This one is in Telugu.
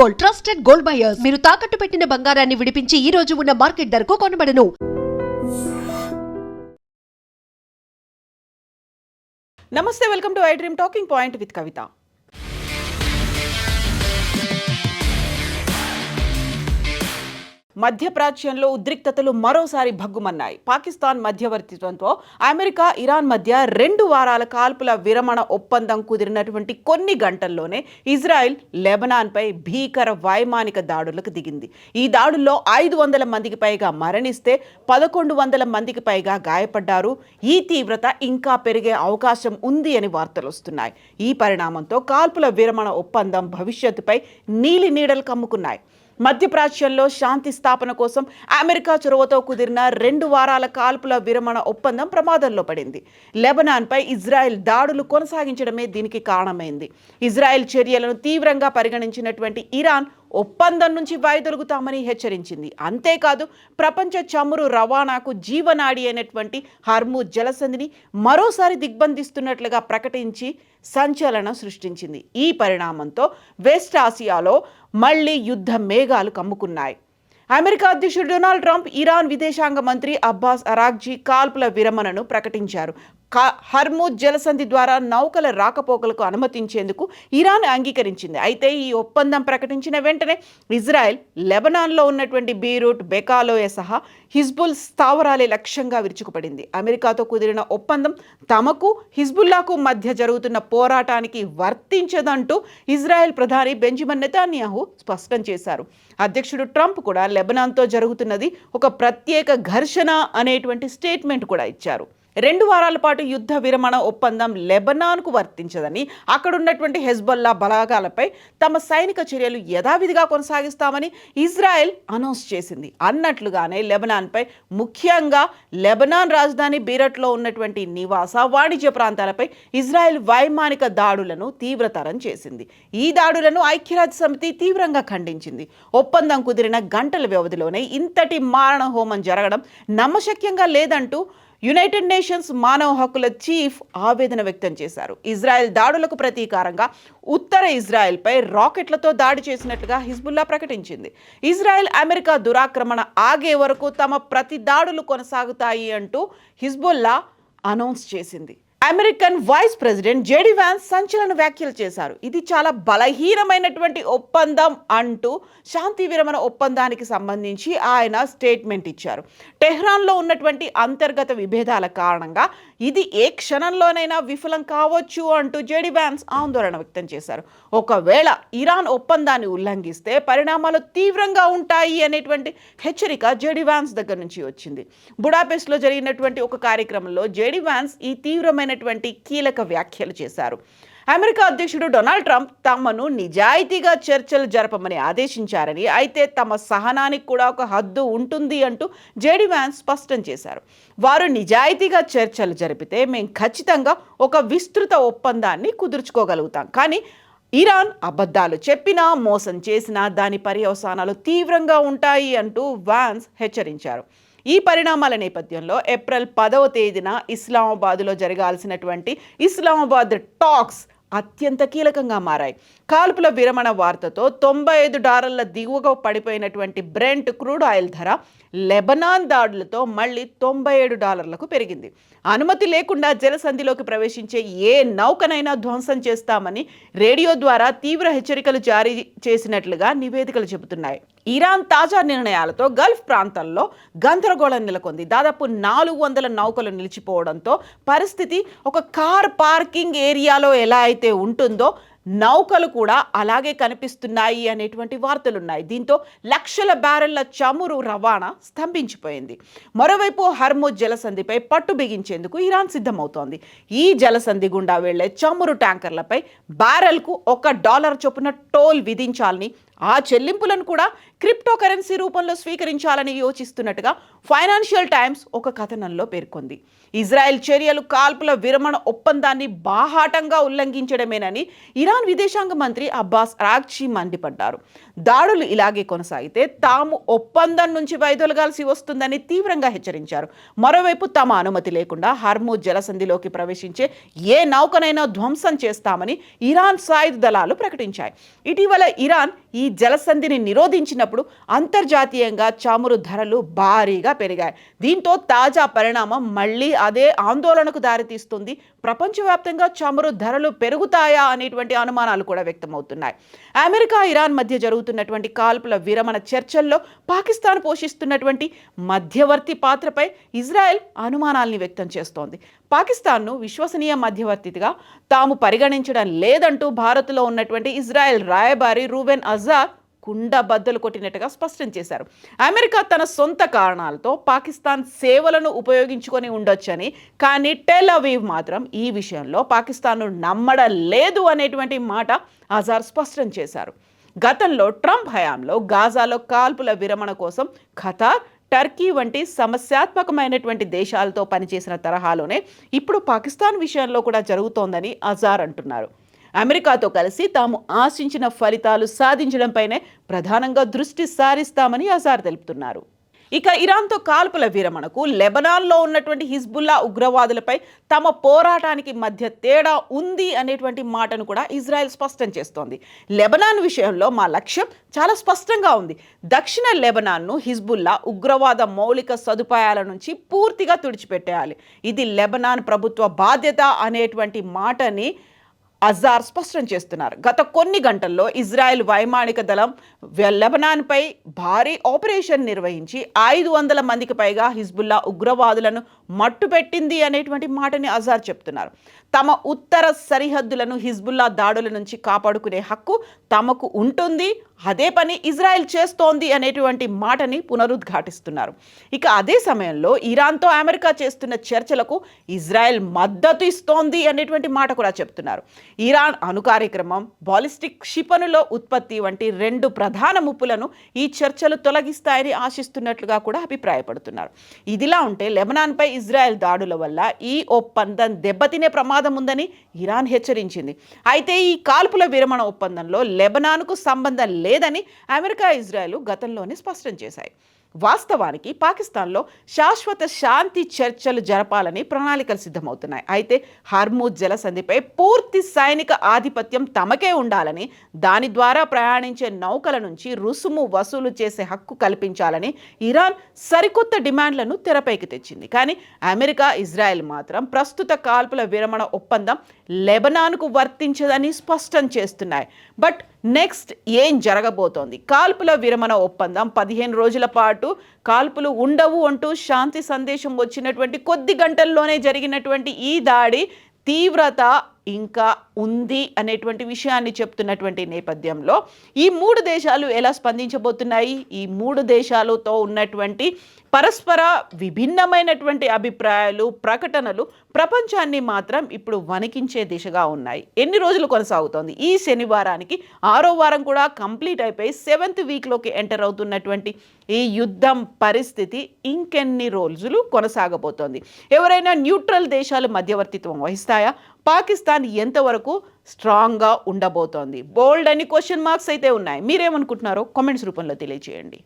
Gold, trusted gold buyers. మీరు తాకట్టు పెట్టిన బంగారాన్ని విడిపించి ఈ రోజు ఉన్న మార్కెట్ ధరకు కొనబడను. నమస్తే, welcome to I dream talking point with Kavitha. మధ్యప్రాచ్యంలో ఉద్రిక్తతలు మరోసారి భగ్గుమన్నాయి. పాకిస్తాన్ మధ్యవర్తిత్వంతో అమెరికా, ఇరాన్ మధ్య 2 వారాల కాల్పుల విరమణ ఒప్పందం కుదిరినటువంటి కొన్ని గంటల్లోనే ఇజ్రాయెల్ లెబనాన్పై భీకర వైమానిక దాడులకు దిగింది. ఈ దాడుల్లో 500 మందికి పైగా మరణిస్తే 1100 మందికి పైగా గాయపడ్డారు. ఈ తీవ్రత ఇంకా పెరిగే అవకాశం ఉంది అని వార్తలు వస్తున్నాయి. ఈ పరిణామంతో కాల్పుల విరమణ ఒప్పందం భవిష్యత్తుపై నీలి నీడలు కమ్ముకున్నాయి. మధ్యప్రాచ్యంలో శాంతి స్థాపన కోసం అమెరికా చొరవతో కుదిరిన 2 వారాల కాల్పుల విరమణ ఒప్పందం ప్రమాదంలో పడింది. లెబనాన్పై ఇజ్రాయెల్ దాడులు కొనసాగించడమే దీనికి కారణమైంది. ఇజ్రాయెల్ చర్యలను తీవ్రంగా పరిగణించినటువంటి ఇరాన్ ఒప్పందం నుంచి వైదొలుగుతామని హెచ్చరించింది. అంతేకాదు, ప్రపంచ చమురు రవాణాకు జీవనాడి అయినటువంటి హర్ముజ్ జలసంధిని మరోసారి దిగ్బంధిస్తున్నట్లుగా ప్రకటించి సంచలనం సృష్టించింది. ఈ పరిణామంతో వెస్ట్ ఆసియాలో మళ్లీ యుద్ధ మేఘాలు కమ్ముకున్నాయి. అమెరికా అధ్యక్షుడు డొనాల్డ్ ట్రంప్, ఇరాన్ విదేశాంగ మంత్రి అబ్బాస్ అరాగ్జీ కాల్పుల విరమణను ప్రకటించారు. హర్ముజ్ జలసంధి ద్వారా నౌకల రాకపోకలకు అనుమతించేందుకు ఇరాన్ అంగీకరించింది. అయితే ఈ ఒప్పందం ప్రకటించిన వెంటనే ఇజ్రాయెల్ లెబనాన్లో ఉన్నటువంటి బీరూట్, బెకాలోయ సహా హిజ్బుల్ స్థావరాలే లక్ష్యంగా విరుచుకుపడింది. అమెరికాతో కుదిరిన ఒప్పందం తమకు, హిజ్బుల్లాకు మధ్య జరుగుతున్న పోరాటానికి వర్తించదంటూ ఇజ్రాయెల్ ప్రధాని బెంజమిన్ నెతన్యాహు స్పష్టం చేశారు. అధ్యక్షుడు ట్రంప్ కూడా లెబనాన్తో జరుగుతున్నది ఒక ప్రత్యేక ఘర్షణ అనేటువంటి స్టేట్మెంట్ కూడా ఇచ్చారు. 2 వారాల పాటు యుద్ధ విరమణ ఒప్పందం లెబనాన్కు వర్తించదని, అక్కడున్నటువంటి హెజ్బొల్లా బలగాలపై తమ సైనిక చర్యలు యథావిధిగా కొనసాగిస్తామని ఇజ్రాయెల్ అనౌన్స్ చేసింది. అన్నట్లుగానే లెబనాన్పై, ముఖ్యంగా లెబనాన్ రాజధాని బీరట్లో ఉన్నటువంటి నివాస, వాణిజ్య ప్రాంతాలపై ఇజ్రాయెల్ వైమానిక దాడులను తీవ్రతరం చేసింది. ఈ దాడులను ఐక్యరాజ్య సమితి తీవ్రంగా ఖండించింది. ఒప్పందం కుదిరిన గంటల వ్యవధిలోనే ఇంతటి మారణ హోమం జరగడం నమ్మశక్యంగా లేదంటూ యునైటెడ్ నేషన్స్ మానవ హక్కుల చీఫ్ ఆవేదన వ్యక్తం చేశారు. ఇజ్రాయెల్ దాడులకు ప్రతీకారంగా ఉత్తర ఇజ్రాయెల్పై రాకెట్లతో దాడి చేసినట్లుగా హిజ్బుల్లా ప్రకటించింది. ఇజ్రాయెల్ అమెరికా దురాక్రమణ ఆగే వరకు తమ ప్రతి దాడులు కొనసాగుతాయి అంటూ హిజ్బుల్లా అనౌన్స్ చేసింది. American vice president JD Vance సంచలన వ్యాఖ్యలు చేశారు. ఇది చాలా బలహీనమైనటువంటి ఒప్పందం అంటూ శాంతి విరమణ ఒప్పందానికి సంబంధించి ఆయన స్టేట్మెంట్ ఇచ్చారు. టెహ్రాన్లో ఉన్నటువంటి అంతర్గత విభేదాల కారణంగా ఇది ఏ క్షణంలోనైనా విఫలం కావచ్చు అంటూ జేడీ వ్యాన్స్ ఆందోళన వ్యక్తం చేశారు. ఒకవేళ ఇరాన్ ఒప్పందాన్ని ఉల్లంఘిస్తే పరిణామాలు తీవ్రంగా ఉంటాయి అనేటువంటి హెచ్చరిక జేడీ వ్యాన్స్ దగ్గర నుంచి వచ్చింది. బుడాపెస్ట్లో జరిగినటువంటి ఒక కార్యక్రమంలో జేడీ వ్యాన్స్ ఈ తీవ్రమైన కీలక వ్యాఖ్యలు చేశారు. అమెరికా అధ్యక్షుడు డొనాల్డ్ ట్రంప్ తమను నిజాయితీగా చర్చలు జరపమని ఆదేశించారని, అయితే తమ సహనానికి కూడా ఒక హద్దు ఉంటుంది అంటూ జేడీ వ్యాన్స్ స్పష్టం చేశారు. వారు నిజాయితీగా చర్చలు జరిపితే మేము ఖచ్చితంగా ఒక విస్తృత ఒప్పందాన్ని కుదుర్చుకోగలుగుతాం. కానీ ఇరాన్ అబద్ధాలు చెప్పినా, మోసం చేసినా దాని పర్యవసానాలు తీవ్రంగా ఉంటాయి అంటూ వ్యాన్స్ హెచ్చరించారు. ఈ పరిణామాల నేపథ్యంలో ఏప్రిల్ 10వ తేదీన ఇస్లామాబాద్లో జరగాల్సినటువంటి ఇస్లామాబాద్ టాక్స్ అత్యంత కీలకంగా మారాయి. కాల్పుల విరమణ వార్తతో $95 దిగువగా పడిపోయినటువంటి బ్రెంట్ క్రూడ్ ఆయిల్ ధర లెబనాన్ దాడులతో మళ్ళీ $97లకు పెరిగింది. అనుమతి లేకుండా జలసంధిలోకి ప్రవేశించే ఏ నౌకనైనా ధ్వంసం చేస్తామని రేడియో ద్వారా తీవ్ర హెచ్చరికలు జారీ చేసినట్లుగా నివేదికలు చెబుతున్నాయి. ఇరాన్ తాజా నిర్ణయాలతో గల్ఫ్ ప్రాంతాల్లో గందరగోళం నెలకొంది. దాదాపు 400 నౌకలు నిలిచిపోవడంతో పరిస్థితి ఒక కార్ పార్కింగ్ ఏరియాలో ఎలా అయితే ఉంటుందో నౌకలు కూడా అలాగే కనిపిస్తున్నాయి అనేటువంటి వార్తలున్నాయి. దీంతో లక్షల బ్యారెళ్ల చమురు రవాణా స్తంభించిపోయింది. మరోవైపు హర్ముజ్ జలసంధిపై పట్టు బిగించేందుకు ఇరాన్ సిద్ధమవుతోంది. ఈ జలసంధి గుండా వెళ్లే చమురు ట్యాంకర్లపై బ్యారెల్కు $1 చొప్పున టోల్ విధించాలని, ఆ చెల్లింపులను కూడా క్రిప్టో కరెన్సీ రూపంలో స్వీకరించాలని యోచిస్తున్నట్టుగా ఫైనాన్షియల్ టైమ్స్ ఒక కథనంలో పేర్కొంది. ఇజ్రాయెల్ చర్యలు కాల్పుల విరమణ ఒప్పందాన్ని బాహాటంగా ఉల్లంఘించడమేనని ఇరాన్ విదేశాంగ మంత్రి అబ్బాస్ అరాగ్జీ మండిపడ్డారు. దాడులు ఇలాగే కొనసాగితే తాము ఒప్పందం నుంచి వైదొలగాల్సి వస్తుందని తీవ్రంగా హెచ్చరించారు. మరోవైపు తమ అనుమతి లేకుండా హర్ముజ్ జలసంధిలోకి ప్రవేశించే ఏ నౌకనైనా ధ్వంసం చేస్తామని ఇరాన్ సాయుధ దళాలు ప్రకటించాయి. ఇటీవల ఇరాన్ ఈ జలసంధిని నిరోధించినప్పుడు అంతర్జాతీయంగా చమురు ధరలు భారీగా పెరిగాయి. దీంతో తాజా పరిణామం మళ్ళీ అదే ఆందోళనకు దారితీస్తుంది. ప్రపంచవ్యాప్తంగా చమురు ధరలు పెరుగుతాయా అనేటువంటి అనుమానాలు కూడా వ్యక్తమవుతున్నాయి. అమెరికా ఇరాన్ మధ్య జరుగుతున్నటువంటి కాల్పుల విరమణ చర్చల్లో పాకిస్తాన్ పోషిస్తున్నటువంటి మధ్యవర్తి పాత్రపై ఇజ్రాయెల్ అనుమానాల్ని వ్యక్తం చేస్తోంది. పాకిస్తాన్ను విశ్వసనీయ మధ్యవర్తిగా తాము పరిగణించడం లేదంటూ భారత్లో ఉన్నటువంటి ఇజ్రాయెల్ రాయబారి రూబెన్ అజార్ కుండ బద్దలు కొట్టినట్టుగా స్పష్టం చేశారు. అమెరికా తన సొంత కారణాలతో పాకిస్తాన్ సేవలను ఉపయోగించుకొని ఉండొచ్చని, కానీ టెల్ అవీవ్ మాత్రం ఈ విషయంలో పాకిస్తాన్ను నమ్మడం లేదు అనేటువంటి మాట అజార్ స్పష్టం చేశారు. గతంలో ట్రంప్ హయాంలో గాజాలో కాల్పుల విరమణ కోసం ఖతార్, టర్కీ వంటి సమస్యాత్మకమైనటువంటి దేశాలతో పనిచేసిన తరహాలోనే ఇప్పుడు పాకిస్తాన్ విషయంలో కూడా జరుగుతోందని అజార్ అంటున్నారు. అమెరికాతో కలిసి తాము ఆశించిన ఫలితాలు సాధించడంపైనే ప్రధానంగా దృష్టి సారిస్తామని అజార్ తెలుపుతున్నారు. ఇక ఇరాన్తో కాల్పుల విరమణకు లెబనాన్లో ఉన్నటువంటి హిజ్బుల్లా ఉగ్రవాదులపై తమ పోరాటానికి మధ్య తేడా ఉంది అనేటువంటి మాటను కూడా ఇజ్రాయెల్ స్పష్టం చేస్తోంది. లెబనాన్ విషయంలో మా లక్ష్యం చాలా స్పష్టంగా ఉంది. దక్షిణ లెబనాన్ను హిజ్బుల్లా ఉగ్రవాద మౌలిక సదుపాయాల నుంచి పూర్తిగా తుడిచిపెట్టేయాలి. ఇది లెబనాన్ ప్రభుత్వ బాధ్యత అనేటువంటి మాటని అజార్ స్పష్టం చేస్తున్నారు. గత కొన్ని గంటల్లో ఇజ్రాయెల్ వైమానిక దళం లెబనాన్పై భారీ ఆపరేషన్ నిర్వహించి 500 మందికి పైగా హిజ్బుల్లా ఉగ్రవాదులను మట్టుపెట్టింది అనేటువంటి మాటని అజార్ చెప్తున్నారు. తమ ఉత్తర సరిహద్దులను హిజ్బుల్లా దాడుల నుంచి కాపాడుకునే హక్కు తమకు ఉంటుంది, అదే పని ఇజ్రాయెల్ చేస్తోంది అనేటువంటి మాటని పునరుద్ఘాటిస్తున్నారు. ఇక అదే సమయంలో ఇరాన్తో అమెరికా చేస్తున్న చర్చలకు ఇజ్రాయెల్ మద్దతు ఇస్తోంది అనేటువంటి మాట కూడా చెప్తున్నారు. ఇరాన్ అణు కార్యక్రమం, బాలిస్టిక్ క్షిపణుల ఉత్పత్తి వంటి 2 ప్రధాన ముప్పులను ఈ చర్చలు తొలగిస్తాయని ఆశిస్తున్నట్లుగా కూడా అభిప్రాయపడుతున్నారు. ఇదిలా ఉంటే లెబనాన్పై ఇజ్రాయెల్ దాడుల వల్ల ఈ ఒప్పందం దెబ్బతినే ప్రమాదం ఉందని ఇరాన్ హెచ్చరించింది. అయితే ఈ కాల్పుల విరమణ ఒప్పందంలో లెబనాన్కు సంబంధం లేదని అమెరికా, ఇజ్రాయెల్ గతంలోనే స్పష్టం చేశాయి. వాస్తవానికి పాకిస్తాన్లో శాశ్వత శాంతి చర్చలు జరపాలని ప్రణాళికలు సిద్ధమవుతున్నాయి. అయితే హర్మూజ్ జలసంధిపై పూర్తి సైనిక ఆధిపత్యం తమకే ఉండాలని, దాని ద్వారా ప్రయాణించే నౌకల నుంచి రుసుము వసూలు చేసే హక్కు కల్పించాలని ఇరాన్ సరికొత్త డిమాండ్లను తెరపైకి తెచ్చింది. కానీ అమెరికా, ఇజ్రాయెల్ మాత్రం ప్రస్తుత కాల్పుల విరమణ ఒప్పందం లెబనాన్కు వర్తించదని స్పష్టం చేస్తున్నాయి. బట్ నెక్స్ట్ ఏం జరగబోతోంది? కాల్పుల విరమణ ఒప్పందం 15 రోజుల పాటు కాల్పులు ఉండవు అంటూ శాంతి సందేశం వచ్చినటువంటి కొద్ది గంటల్లోనే జరిగినటువంటి ఈ దాడి తీవ్రత ఇంకా ఉంది అనేటువంటి విషయాన్ని చెప్తున్నటువంటి నేపథ్యంలో ఈ 3 దేశాలు ఎలా స్పందించబోతున్నాయి? ఈ 3 దేశాలతో ఉన్నటువంటి పరస్పర విభిన్నమైనటువంటి అభిప్రాయాలు, ప్రకటనలు ప్రపంచాన్ని మాత్రం ఇప్పుడు వణికించే దిశగా ఉన్నాయి. ఎన్ని రోజులు కొనసాగుతోంది? ఈ శనివారానికి 6వ వారం కూడా కంప్లీట్ అయిపోయి 7th వీక్లోకి ఎంటర్ అవుతున్నటువంటి ఈ యుద్ధం పరిస్థితి ఇంకెన్ని రోజులు కొనసాగబోతోంది? ఎవరైనా న్యూట్రల్ దేశాలు మధ్యవర్తిత్వం వహిస్తాయా? పాకిస్తాన్ ఎంతవరకు స్ట్రాంగ్గా ఉండబోతోంది? బోల్డ్ అని క్వశ్చన్ మార్క్స్ అయితే ఉన్నాయి. మీరేమనుకుంటున్నారో కామెంట్స్ రూపంలో తెలియజేయండి.